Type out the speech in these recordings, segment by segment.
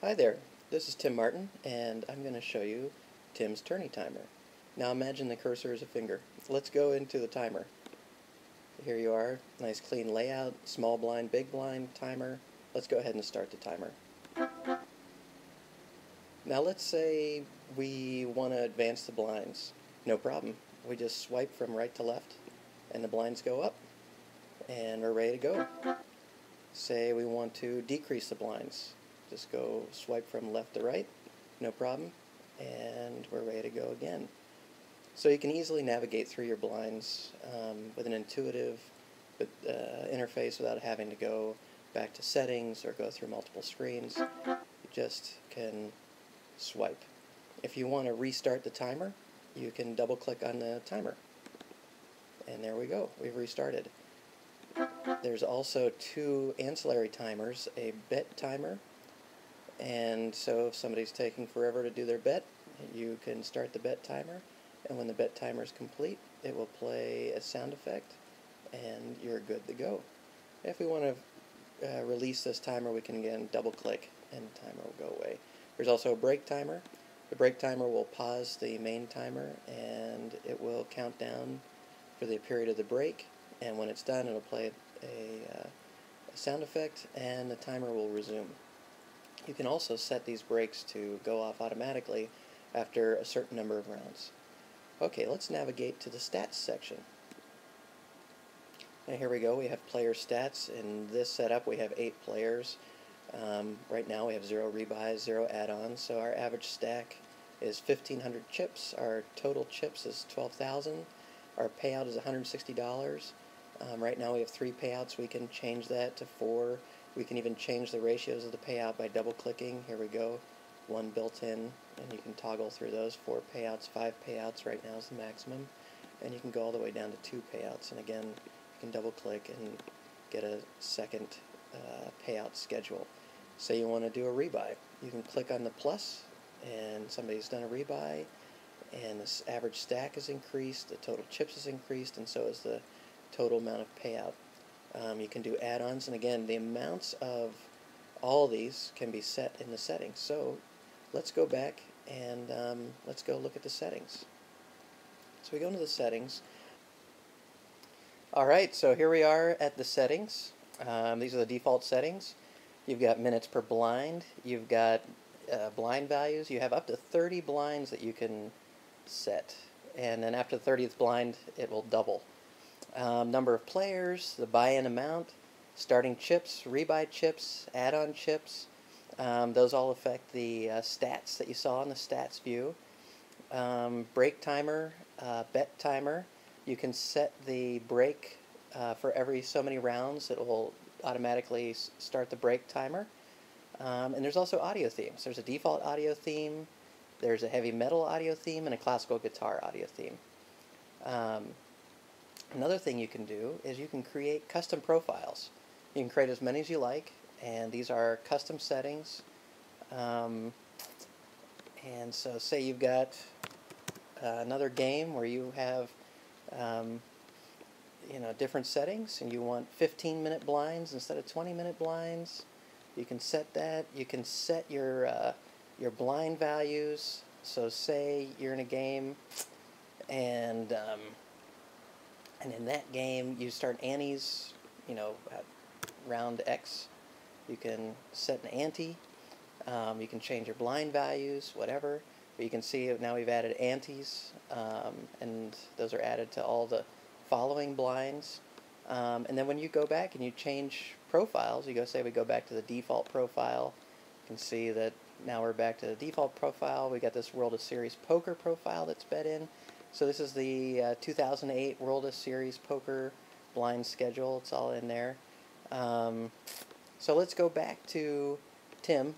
Hi there, this is Tim Martin, and I'm going to show you Tim's tourney timer. Now imagine the cursor is a finger. Let's go into the timer. Here you are, nice clean layout, small blind, big blind, timer. Let's go ahead and start the timer. Now let's say we want to advance the blinds. No problem. We just swipe from right to left, and the blinds go up, and we're ready to go. Say we want to decrease the blinds. Just go swipe from left to right, no problem, and we're ready to go again. So you can easily navigate through your blinds with an intuitive interface without having to go back to settings or go through multiple screens. You just can swipe. If you want to restart the timer, you can double click on the timer. And there we go, we've restarted. There's also two ancillary timers, a bet timer, and so if somebody's taking forever to do their bet, you can start the bet timer, and when the bet timer is complete, it will play a sound effect, and you're good to go. If we want to release this timer, we can again double click, and the timer will go away. There's also a break timer. The break timer will pause the main timer, and it will count down for the period of the break, and when it's done, it'll play a sound effect, and the timer will resume. You can also set these breaks to go off automatically after a certain number of rounds. Okay, let's navigate to the stats section. And here we go, we have player stats. In this setup we have 8 players. Right now we have 0 rebuys, 0 add-ons, so our average stack is 1,500 chips. Our total chips is 12,000. Our payout is $160. Right now we have 3 payouts. We can change that to 4. We can even change the ratios of the payout by double clicking. Here we go, 1 built in, and you can toggle through those. 4 payouts, 5 payouts right now is the maximum, and you can go all the way down to 2 payouts, and again you can double click and get a second payout schedule. Say you want to do a rebuy, you can click on the plus and somebody's done a rebuy, and this average stack is increased, the total chips is increased, and so is the total amount of payout. You can do add-ons, and again, the amounts of all these can be set in the settings. So let's go back and let's go look at the settings. So we go into the settings. Alright, so here we are at the settings. These are the default settings. You've got minutes per blind, you've got blind values, you have up to 30 blinds that you can set, and then after the 30th blind it will double. Number of players, the buy-in amount, starting chips, rebuy chips, add-on chips, those all affect the stats that you saw in the stats view. Break timer, bet timer, you can set the break for every so many rounds. It will automatically start the break timer. And there's also audio themes. There's a default audio theme, there's a heavy metal audio theme, and a classical guitar audio theme. Another thing you can do is you can create custom profiles. You can create as many as you like, and these are custom settings. And so say you've got another game where you have different settings, and you want 15-minute blinds instead of 20-minute blinds. You can set that. You can set your blind values. So say you're in a game, and in that game you start antes, at round X. You can set an ante. You can change your blind values, whatever. But you can see now we've added antes, and those are added to all the following blinds. And then when you go back and you change profiles, you say we go back to the default profile. You can see that now we're back to the default profile. We got this World of Series Poker profile that's bed in. So this is the 2008 World of Series Poker blind schedule. It's all in there. So let's go back to Tim,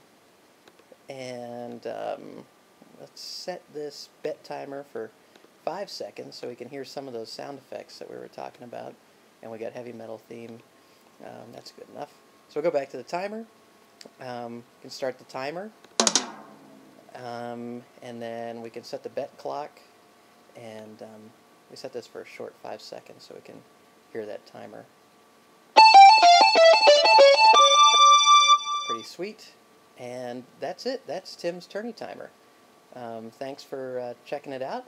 and let's set this bet timer for 5 seconds so we can hear some of those sound effects that we were talking about. And we got heavy metal theme. That's good enough. So we'll go back to the timer. You can start the timer. And then we can set the bet clock. And we set this for a short 5 seconds so we can hear that timer. Pretty sweet. And that's it. That's Tim's Tourney Timer. Thanks for checking it out.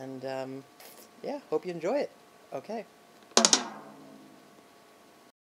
And yeah, hope you enjoy it. Okay.